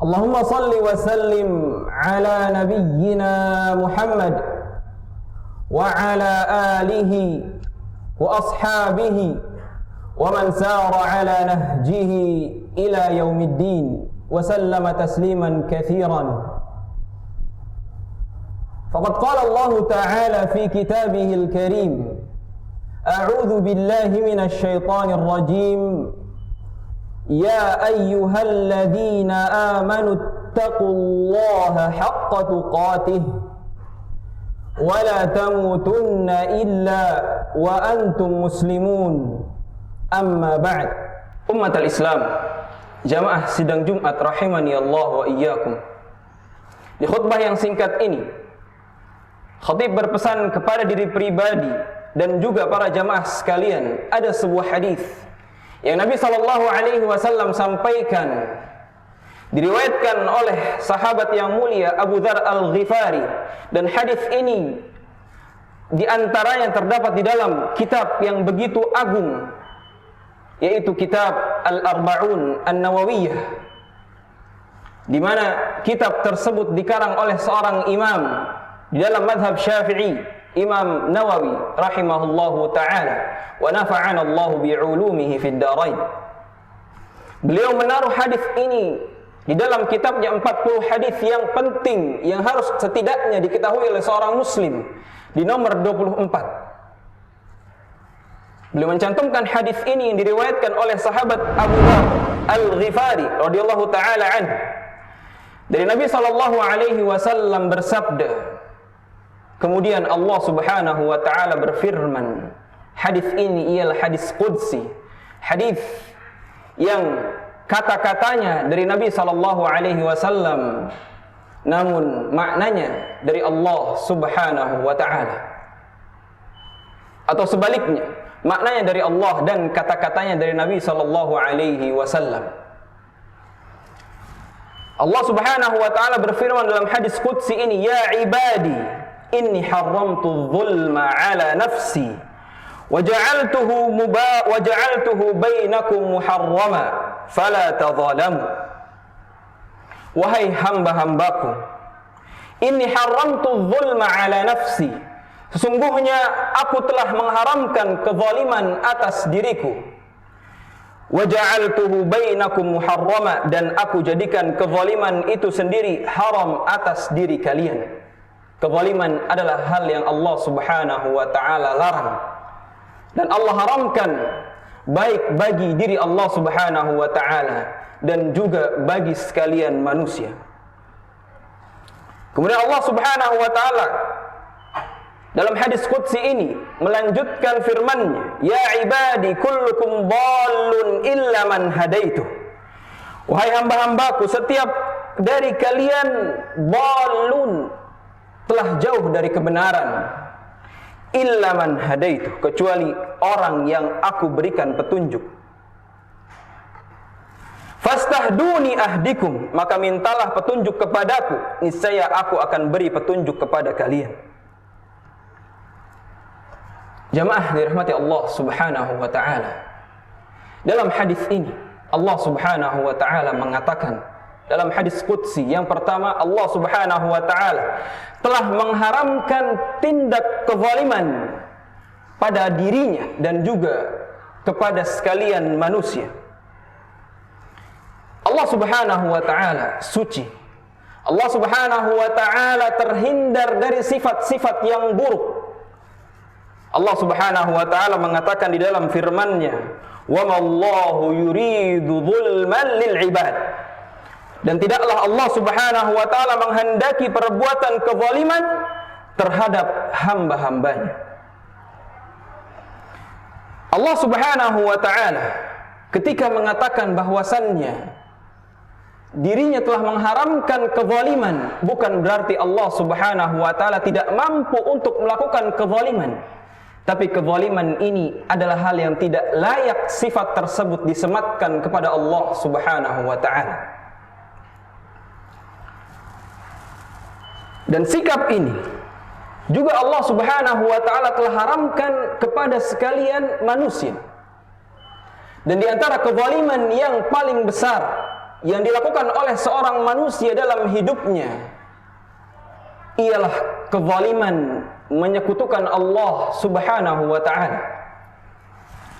Allahumma salli wa sallim ala nabiyyina Muhammad wa ala alihi wa ashabihi wa man sara ala nahjihi ila yaumiddin wa sallama tasliman katsiran. Faqad qala Allah ta'ala fi kitabihil karim, a'udzu billahi minasy syaithanir rajim. Ya ayyuhalladzina amanu ittaqullaha haqqa tuqatih wa la tamutunna illa wa antum muslimun. Amma ba'd. Ummatul Islam, jamaah sidang Jumat rahimani Allah wa iyyakum. Di khutbah yang singkat ini, khatib berpesan kepada diri pribadi dan juga para jamaah sekalian. Ada sebuah hadis yang Nabi SAW sampaikan, diriwayatkan oleh sahabat yang mulia Abu Dzar Al-Ghifari, dan hadis ini di antaranya terdapat di dalam kitab yang begitu agung, yaitu kitab Al-Arba'un An-Nawawiyah, di mana kitab tersebut dikarang oleh seorang imam di dalam mazhab Syafi'i, Imam Nawawi rahimahullahu ta'ala, wa nafa'ana Allahu bi'ulumihi fid darain. Beliau menaruh hadis ini di dalam kitabnya 40 hadis yang penting yang harus setidaknya diketahui oleh seorang muslim, di nomor 24. Beliau mencantumkan hadis ini yang diriwayatkan oleh sahabat Abu Dzar Al-Ghifari radhiyallahu ta'ala anhu. Dari Nabi sallallahu alaihi wasallam bersabda, kemudian Allah Subhanahu wa taala berfirman, hadis ini ialah hadis qudsi, hadis yang kata-katanya dari Nabi sallallahu alaihi wasallam, namun maknanya dari Allah Subhanahu wa taala. Atau sebaliknya, maknanya dari Allah dan kata-katanya dari Nabi sallallahu alaihi wasallam. Allah Subhanahu wa taala berfirman dalam hadis qudsi ini, ya ibadi inni haramtu dzulma ala nafsi wa ja'altuhu bainakum muharrama fala tadzalamu. Wahai hamba-hambaku, inni haramtu dzulma ala nafsi, sesungguhnya aku telah mengharamkan kezaliman atas diriku. Wa ja'altuhu bainakum muharrama, dan aku jadikan kezaliman itu sendiri haram atas diri kalian. Kezaliman adalah hal yang Allah Subhanahu wa ta'ala larang, dan Allah haramkan baik bagi diri Allah Subhanahu wa ta'ala dan juga bagi sekalian manusia. Kemudian Allah Subhanahu wa ta'ala dalam hadis qudsi ini melanjutkan firman-Nya, ya ibadi kullukum dhallun illa man hadaitu. Wahai hamba-hambaku, setiap dari kalian dhallun, telah jauh dari kebenaran, illa man hadaitu, kecuali orang yang aku berikan petunjuk. Fastahduni ahdikum, maka mintalah petunjuk kepadaku, niscaya aku akan beri petunjuk kepada kalian. Jamaah dirahmati Allah Subhanahu wa ta'ala, dalam hadis ini Allah Subhanahu wa ta'ala mengatakan dalam hadis qudsi yang pertama, Allah Subhanahu wa ta'ala telah mengharamkan tindak kezaliman pada dirinya dan juga kepada sekalian manusia. Allah Subhanahu wa ta'ala suci. Allah Subhanahu wa ta'ala terhindar dari sifat-sifat yang buruk. Allah Subhanahu wa ta'ala mengatakan di dalam firman-Nya, wa mallahu yuridu dzulman lil ibad, dan tidaklah Allah Subhanahu wa ta'ala menghendaki perbuatan kezaliman terhadap hamba-hambanya. Allah Subhanahu wa ta'ala ketika mengatakan bahwasannya dirinya telah mengharamkan kezaliman, bukan berarti Allah Subhanahu wa ta'ala tidak mampu untuk melakukan kezaliman, tapi kezaliman ini adalah hal yang tidak layak sifat tersebut disematkan kepada Allah Subhanahu wa ta'ala. Dan sikap ini juga Allah Subhanahu wa ta'ala telah haramkan kepada sekalian manusia. Dan di antara kezaliman yang paling besar yang dilakukan oleh seorang manusia dalam hidupnya ialah kezaliman, menyekutukan Allah Subhanahu wa ta'ala.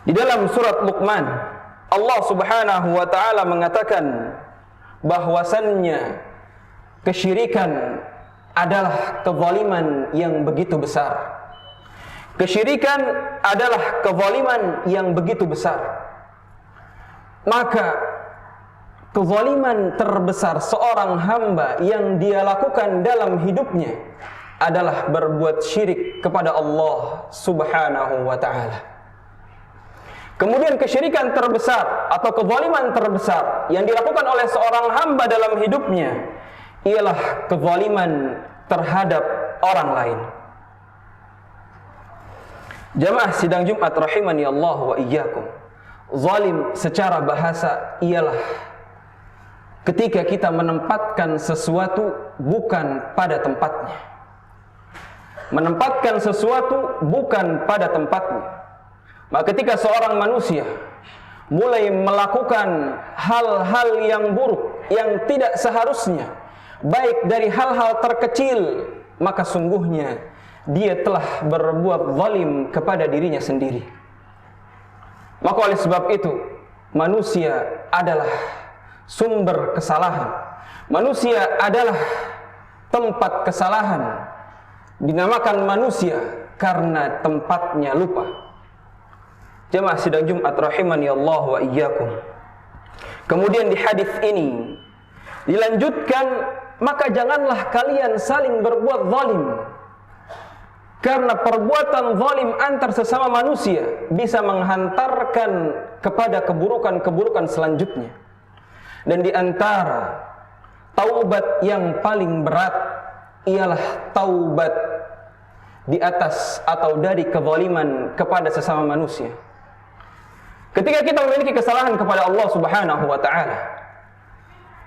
Di dalam surat Luqman, Allah Subhanahu wa ta'ala mengatakan bahwasannya kesyirikan adalah kezaliman yang begitu besar. Kesyirikan adalah kezaliman yang begitu besar. Maka kezaliman terbesar seorang hamba yang dia lakukan dalam hidupnya adalah berbuat syirik kepada Allah Subhanahu wa ta'ala. Kemudian kesyirikan terbesar atau kezaliman terbesar yang dilakukan oleh seorang hamba dalam hidupnya ialah kezaliman terhadap orang lain. Jamaah sidang Jumat rahimani Allah wa iyyakum. Zalim secara bahasa ialah ketika kita menempatkan sesuatu bukan pada tempatnya. Menempatkan sesuatu bukan pada tempatnya. Maka ketika seorang manusia mulai melakukan hal-hal yang buruk, yang tidak seharusnya, baik dari hal-hal terkecil, maka sungguhnya dia telah berbuat zalim kepada dirinya sendiri. Maka oleh sebab itu, manusia adalah sumber kesalahan. Manusia adalah tempat kesalahan. Dinamakan manusia karena tempatnya lupa. Jemaah sidang Jumat rahimani Allah wa iyyakum. Kemudian di hadis ini dilanjutkan, maka janganlah kalian saling berbuat zalim. Karena perbuatan zalim antar sesama manusia bisa menghantarkan kepada keburukan-keburukan selanjutnya. Dan di antara taubat yang paling berat ialah taubat di atas atau dari kezaliman kepada sesama manusia. Ketika kita memiliki kesalahan kepada Allah Subhanahu wa ta'ala,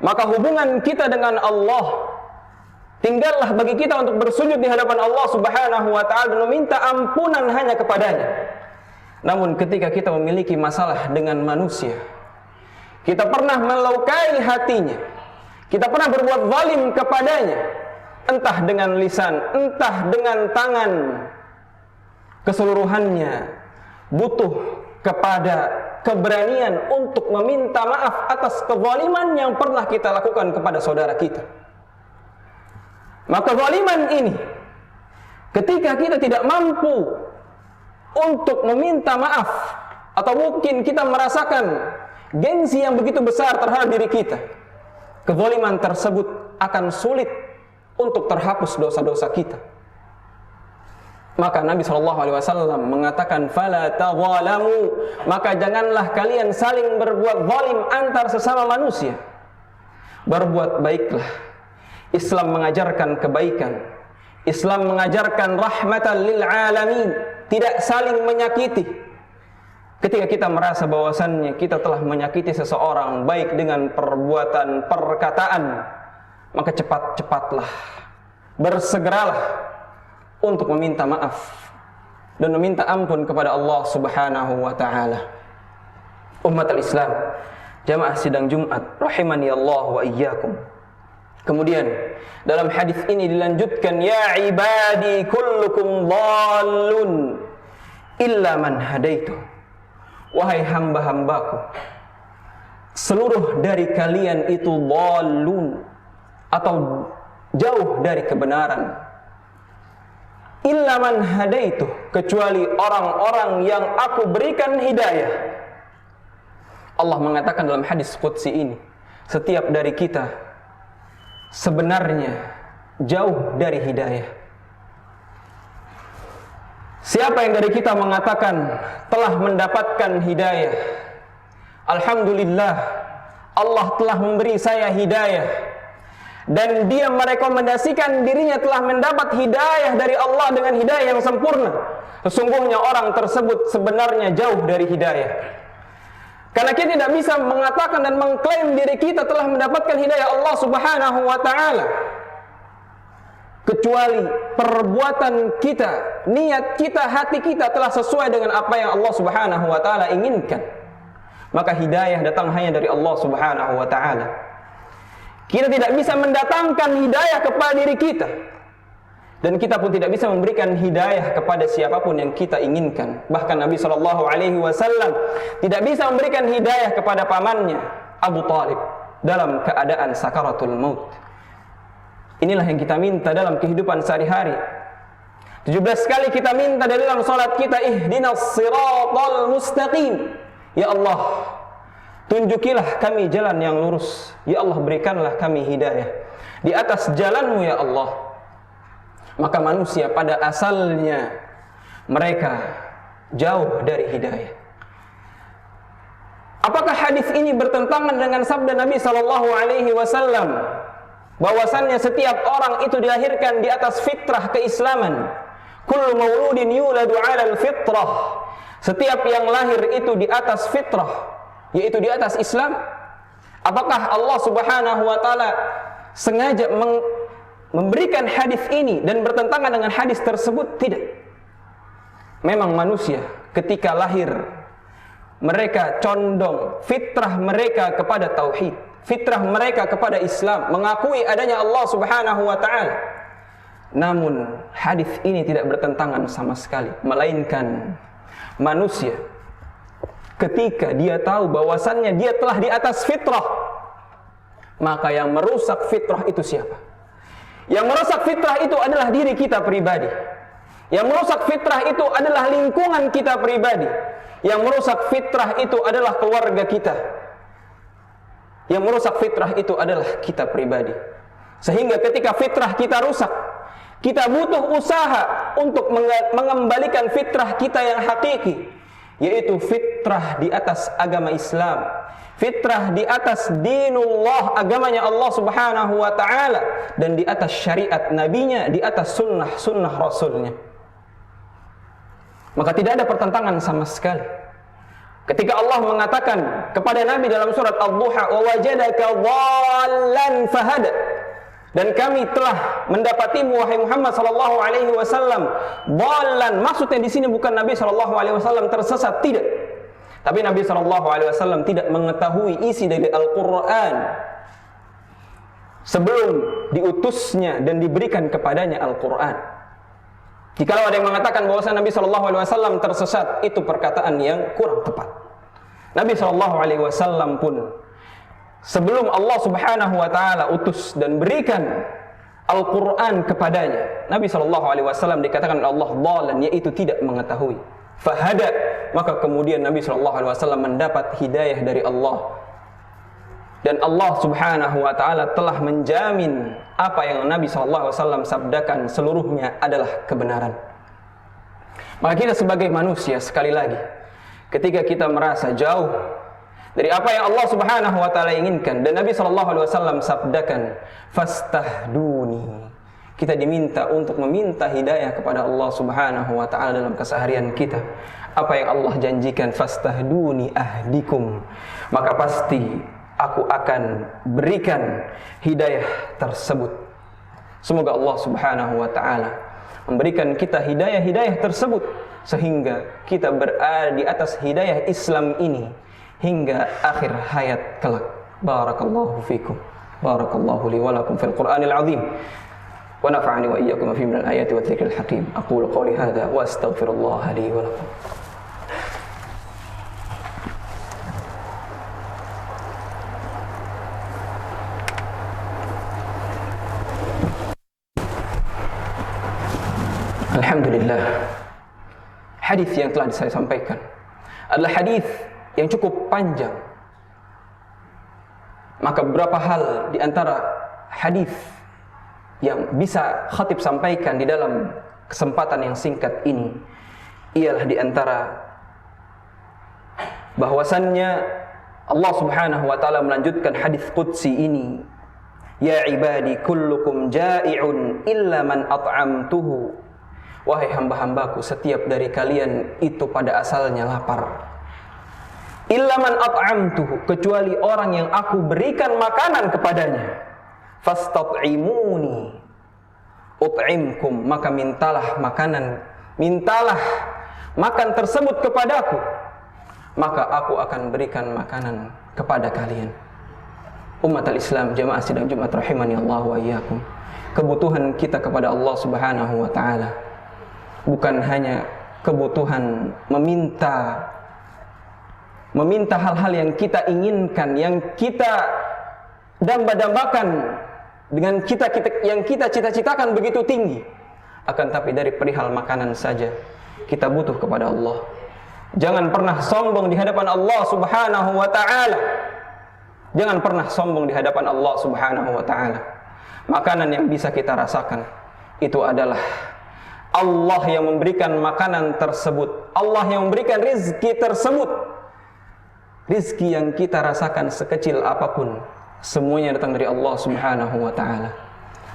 maka hubungan kita dengan Allah tinggallah bagi kita untuk bersujud di hadapan Allah Subhanahu wa ta'ala dan meminta ampunan hanya kepadanya. Namun ketika kita memiliki masalah dengan manusia, kita pernah melukai hatinya, kita pernah berbuat zalim kepadanya, entah dengan lisan, entah dengan tangan, keseluruhannya butuh kepada keberanian untuk meminta maaf atas kezaliman yang pernah kita lakukan kepada saudara kita. Maka zaliman ini, ketika kita tidak mampu untuk meminta maaf, atau mungkin kita merasakan gengsi yang begitu besar terhadap diri kita, kezaliman tersebut akan sulit untuk terhapus dosa-dosa kita. Maka Nabi SAW mengatakan, "Fala tadzalamu," maka janganlah kalian saling berbuat zalim antar sesama manusia. Berbuat baiklah. Islam mengajarkan kebaikan. Islam mengajarkan rahmatan lil alamin, tidak saling menyakiti. Ketika kita merasa bahwasannya kita telah menyakiti seseorang baik dengan perbuatan, perkataan, maka cepat-cepatlah, bersegeralah untuk meminta maaf dan meminta ampun kepada Allah Subhanahu wa ta'ala. Umat al-Islam, jamaah sidang Jumat rahimani Allah wa iyyakum. Kemudian dalam hadis ini dilanjutkan, ya ibadi kullukum dhallun illa man hadaitu. Wahai hamba-hambaku, seluruh dari kalian itu dhallun atau jauh dari kebenaran. Illa man hadaitu, kecuali orang-orang yang aku berikan hidayah. Allah mengatakan dalam hadis qudsi ini, setiap dari kita sebenarnya jauh dari hidayah. Siapa yang dari kita mengatakan telah mendapatkan hidayah? Alhamdulillah, Allah telah memberi saya hidayah. Dan dia merekomendasikan dirinya telah mendapat hidayah dari Allah dengan hidayah yang sempurna. Sesungguhnya orang tersebut sebenarnya jauh dari hidayah. Karena kita tidak bisa mengatakan dan mengklaim diri kita telah mendapatkan hidayah Allah Subhanahu wa ta'ala, kecuali perbuatan kita, niat kita, hati kita telah sesuai dengan apa yang Allah Subhanahu wa ta'ala inginkan. maka hidayah datang hanya dari Allah Subhanahu wa taala. Kita tidak bisa mendatangkan hidayah kepada diri kita, dan kita pun tidak bisa memberikan hidayah kepada siapapun yang kita inginkan. Bahkan Nabi SAW tidak bisa memberikan hidayah kepada pamannya Abu Talib dalam keadaan sakaratul maut. Inilah yang kita minta dalam kehidupan sehari-hari. 17 kali kita minta dalam salat kita, ihdinas siratal mustaqim. Ya Allah, tunjukilah kami jalan yang lurus. Ya Allah, berikanlah kami hidayah di atas jalan-Mu ya Allah. Maka manusia pada asalnya mereka jauh dari hidayah. Apakah hadis ini bertentangan dengan sabda Nabi SAW bahwasannya setiap orang itu dilahirkan di atas fitrah keislaman? Kullu mauludin yuladu 'alal fitrah. Setiap yang lahir itu di atas fitrah, yaitu di atas Islam. Apakah Allah Subhanahu wa taala sengaja memberikan hadis ini dan bertentangan dengan hadis tersebut? Tidak. Memang manusia ketika lahir mereka condong fitrah mereka kepada tauhid, fitrah mereka kepada Islam, mengakui adanya Allah Subhanahu wa taala. Namun hadis ini tidak bertentangan sama sekali, melainkan manusia ketika dia tahu bahwasannya dia telah di atas fitrah, maka yang merusak fitrah itu siapa? Yang merusak fitrah itu adalah diri kita pribadi. Yang merusak fitrah itu adalah lingkungan kita pribadi. Yang merusak fitrah itu adalah keluarga kita. Yang merusak fitrah itu adalah kita pribadi. Sehingga ketika fitrah kita rusak, kita butuh usaha untuk mengembalikan fitrah kita yang hakiki, yaitu fitrah di atas agama Islam, fitrah di atas dinullah, agamanya Allah Subhanahu wa taala, dan di atas syariat nabinya, di atas sunnah rasulnya. Maka tidak ada pertentangan sama sekali. Ketika Allah mengatakan kepada Nabi dalam surat Ad-Duha, "Wa wajadaka dhallan fahada." Dan kami telah mendapatimu wahai Muhammad sallallahu alaihi wasallam dhallan. Maksudnya di sini bukan Nabi sallallahu alaihi wasallam tersesat, tidak. Tapi Nabi sallallahu alaihi wasallam tidak mengetahui isi dari Al-Qur'an sebelum diutusnya dan diberikan kepadanya Al-Qur'an. Jikalau ada yang mengatakan bahwa Nabi sallallahu alaihi wasallam tersesat, itu perkataan yang kurang tepat. Nabi sallallahu alaihi wasallam pun sebelum Allah Subhanahu wa taala utus dan berikan Al-Qur'an kepadanya, Nabi sallallahu alaihi wasallam dikatakan oleh Allah dhalan, yaitu tidak mengetahui. Fahada, maka kemudian Nabi sallallahu alaihi wasallam mendapat hidayah dari Allah. Dan Allah Subhanahu wa taala telah menjamin apa yang Nabi sallallahu alaihi wasallam sabdakan seluruhnya adalah kebenaran. Maka kita sebagai manusia, sekali lagi, ketika kita merasa jauh dari apa yang Allah Subhanahu wa taala inginkan dan Nabi sallallahu alaihi wasallam sabdakan, fastahduni. Kita diminta untuk meminta hidayah kepada Allah Subhanahu wa taala dalam keseharian kita. Apa yang Allah janjikan, fastahduni ahdikum, maka pasti aku akan berikan hidayah tersebut. Semoga Allah Subhanahu wa taala memberikan kita hidayah-hidayah tersebut sehingga kita berada di atas hidayah Islam ini hingga akhir hayat kelak. Barakallahu fikum. Barakallahu li wa lakum fil Qur'anil azim. Wa nafa'ani wa iyyakum fi min al-ayati wa dzikril hakim. Aqulu qawli hadza wa astaghfirullah li wa lakum. Alhamdulillah. Hadis yang telah saya sampaikan adalah hadis yang cukup panjang. Maka beberapa hal di antara hadis yang bisa khatib sampaikan di dalam kesempatan yang singkat ini ialah di antara bahwasannya Allah Subhanahu wa taala melanjutkan hadis qudsi ini, ya ibadi kullukum ja'i'un illa man at'amtuhu. Wahai hamba-hambaku, setiap dari kalian itu pada asalnya lapar. Illa man at'amtuhu, kecuali orang yang aku berikan makanan kepadanya. Fastat'imuni ut'imkum, maka mintalah makanan, mintalah makan tersebut kepadaku, maka aku akan berikan makanan kepada kalian. Umat al-Islam, jamaah sidang Jumat rahimani Allah wa iyyakum. Kebutuhan kita kepada Allah Subhanahu wa taala bukan hanya kebutuhan meminta hal-hal yang kita inginkan, yang kita damba-dambakan, dengan yang kita cita-citakan begitu tinggi. Akan tapi dari perihal makanan saja kita butuh kepada Allah. Jangan pernah sombong di hadapan Allah Subhanahu wa taala. Jangan pernah sombong di hadapan Allah Subhanahu wa taala. Makanan yang bisa kita rasakan itu adalah Allah yang memberikan makanan tersebut. Allah yang memberikan rizki tersebut. Rizki yang kita rasakan sekecil apapun, semuanya datang dari Allah Subhanahu wa taala.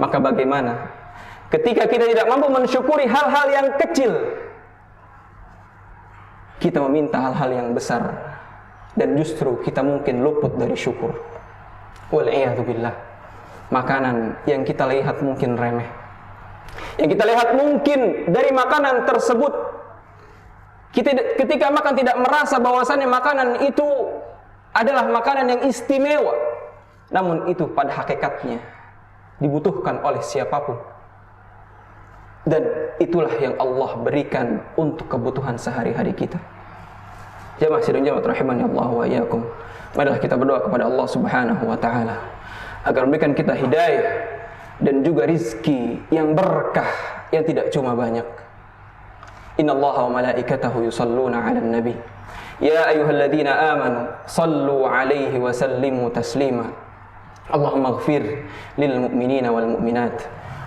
Maka bagaimana ketika kita tidak mampu mensyukuri hal-hal yang kecil, kita meminta hal-hal yang besar, dan justru kita mungkin luput dari syukur. Wal'iyadzubillah. Makanan yang kita lihat mungkin remeh, yang kita lihat mungkin dari makanan tersebut, ketika makan tidak merasa bahwasannya makanan itu adalah makanan yang istimewa, namun itu pada hakikatnya dibutuhkan oleh siapapun, dan itulah yang Allah berikan untuk kebutuhan sehari-hari kita. Jamaah sidang Jumat rahimani Allah wa iyyakum. Marilah kita berdoa kepada Allah Subhanahu wa taala agar memberikan kita hidayah dan juga rizki yang berkah, yang tidak cuma banyak. Innallaha wa malaikatahu yusalluna 'alan nabi. Ya ayyuhalladzina amanu sallu 'alaihi wa sallimu taslima. Allahumma ighfir lil mu'minina wal mu'minat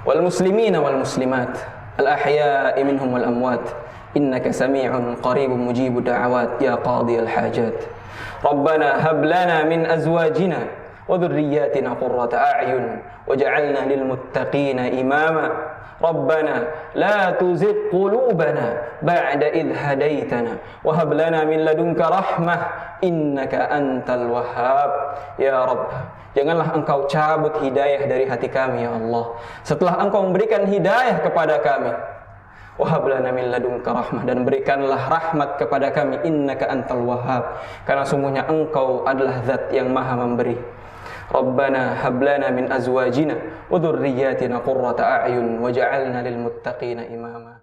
wal muslimina wal muslimat al ahya'i minhum wal amwat. Innaka sami'un qaribun mujibud da'awat ya qadiyal hajat. Rabbana hab lana min azwajina wa dhurriyyatina qurrata a'yun waj'alna lil muttaqina imama. Rabbana la tuzigh qulubana ba'da idh hadaytana wa hab lana min ladunka rahmah innaka antal wahhab. Ya Rabb, janganlah Engkau cabut hidayah dari hati kami ya Allah setelah Engkau memberikan hidayah kepada kami. Wahab lana min ladunka rahmah, dan berikanlah rahmat kepada kami. Innaka antal wahhab, karena sungguhnya Engkau adalah zat yang maha memberi. Rabbana hab lana min azwajina wa dhurriyyatina qurrata a'yun waj'alna lil muttaqina imama.